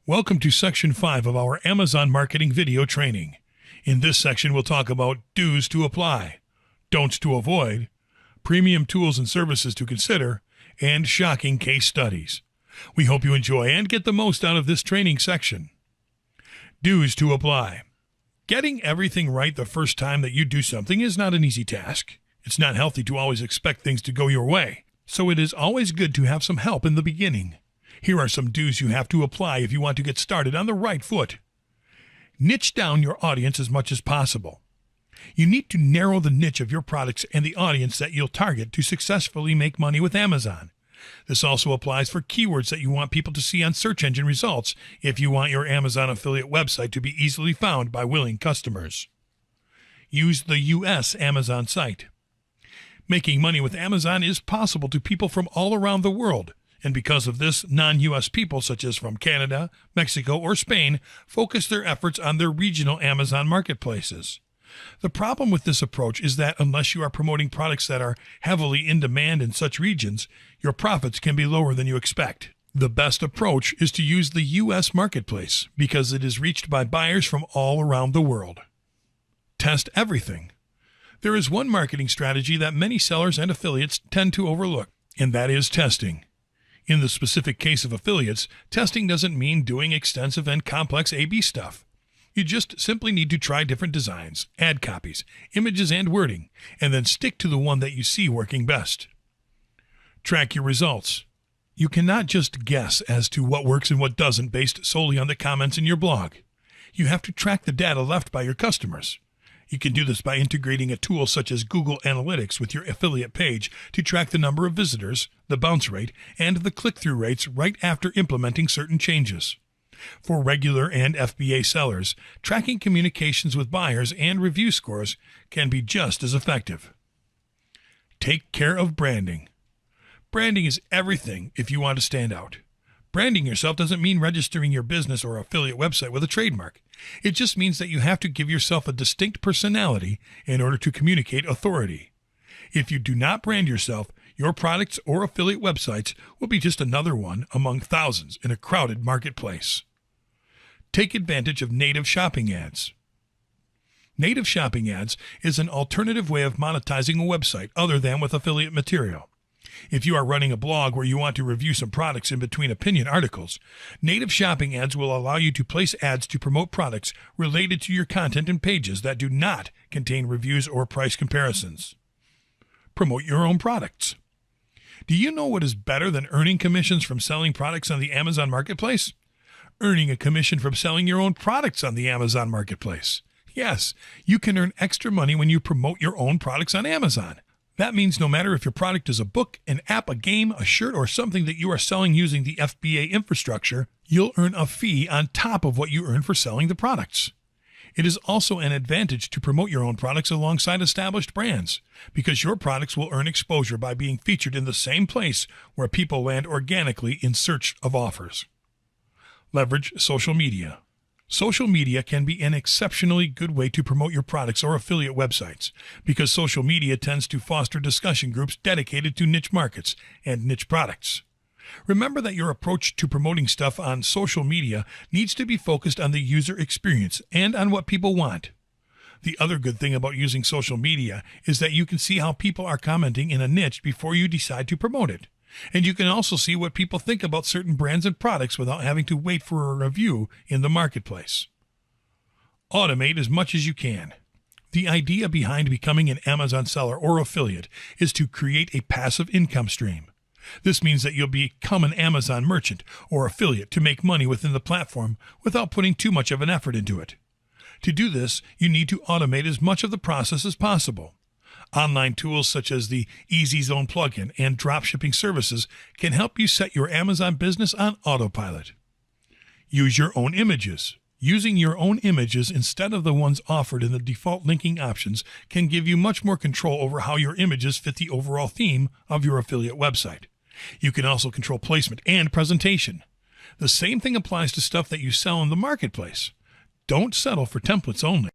Welcome to Section 5 of our Amazon Marketing video training. In this section, we'll talk about do's to apply, don'ts to avoid, premium tools and services to consider, and shocking case studies. We hope you enjoy and get the most out of this training section. Do's to apply. Getting everything right the first time that you do something is not an easy task. It's not healthy to always expect things to go your way, so it is always good to have some help in the beginning. Here are some do's you have to apply if you want to get started on the right foot. Niche down your audience as much as possible. You need to narrow the niche of your products and the audience that you'll target to successfully make money with Amazon. This also applies for keywords that you want people to see on search engine results if you want your Amazon affiliate website to be easily found by willing customers. Use the US Amazon site. Making money with Amazon is possible to people from all around the world. And because of this, non-U.S. people such as from Canada, Mexico, or Spain focus their efforts on their regional Amazon marketplaces. The problem with this approach is that unless you are promoting products that are heavily in demand in such regions, your profits can be lower than you expect. The best approach is to use the U.S. marketplace because it is reached by buyers from all around the world. Test everything. There is one marketing strategy that many sellers and affiliates tend to overlook, and that is testing. In the specific case of affiliates, testing doesn't mean doing extensive and complex A/B stuff. You just simply need to try different designs, ad copies, images, and wording, and then stick to the one that you see working best. Track your results. You cannot just guess as to what works and what doesn't based solely on the comments in your blog. You have to track the data left by your customers. You can do this by integrating a tool such as Google Analytics with your affiliate page to track the number of visitors, the bounce rate, and the click-through rates right after implementing certain changes. For regular and FBA sellers, tracking communications with buyers and review scores can be just as effective. Take care of branding. Branding is everything if you want to stand out. Branding yourself doesn't mean registering your business or affiliate website with a trademark. It just means that you have to give yourself a distinct personality in order to communicate authority. If you do not brand yourself, your products or affiliate websites will be just another one among thousands in a crowded marketplace. Take advantage of native shopping ads. Native shopping ads is an alternative way of monetizing a website other than with affiliate material. If you are running a blog where you want to review some products in between opinion articles, native shopping ads will allow you to place ads to promote products related to your content and pages that do not contain reviews or price comparisons. Promote your own products. Do you know what is better than earning commissions from selling products on the Amazon Marketplace? Earning a commission from selling your own products on the Amazon Marketplace. Yes, you can earn extra money when you promote your own products on Amazon. That means no matter if your product is a book, an app, a game, a shirt, or something that you are selling using the FBA infrastructure, you'll earn a fee on top of what you earn for selling the products. It is also an advantage to promote your own products alongside established brands, because your products will earn exposure by being featured in the same place where people land organically in search of offers. Leverage social media. Social media can be an exceptionally good way to promote your products or affiliate websites because social media tends to foster discussion groups dedicated to niche markets and niche products. Remember that your approach to promoting stuff on social media needs to be focused on the user experience and on what people want. The other good thing about using social media is that you can see how people are commenting in a niche before you decide to promote it. And you can also see what people think about certain brands and products without having to wait for a review in the marketplace. Automate as much as you can. The idea behind becoming an Amazon seller or affiliate is to create a passive income stream. This means that you'll become an Amazon merchant or affiliate to make money within the platform without putting too much of an effort into it. To do this, you need to automate as much of the process as possible. Online tools such as the EasyZone plugin and dropshipping services can help you set your Amazon business on autopilot. Use your own images. Using your own images instead of the ones offered in the default linking options can give you much more control over how your images fit the overall theme of your affiliate website. You can also control placement and presentation. The same thing applies to stuff that you sell in the marketplace. Don't settle for templates only.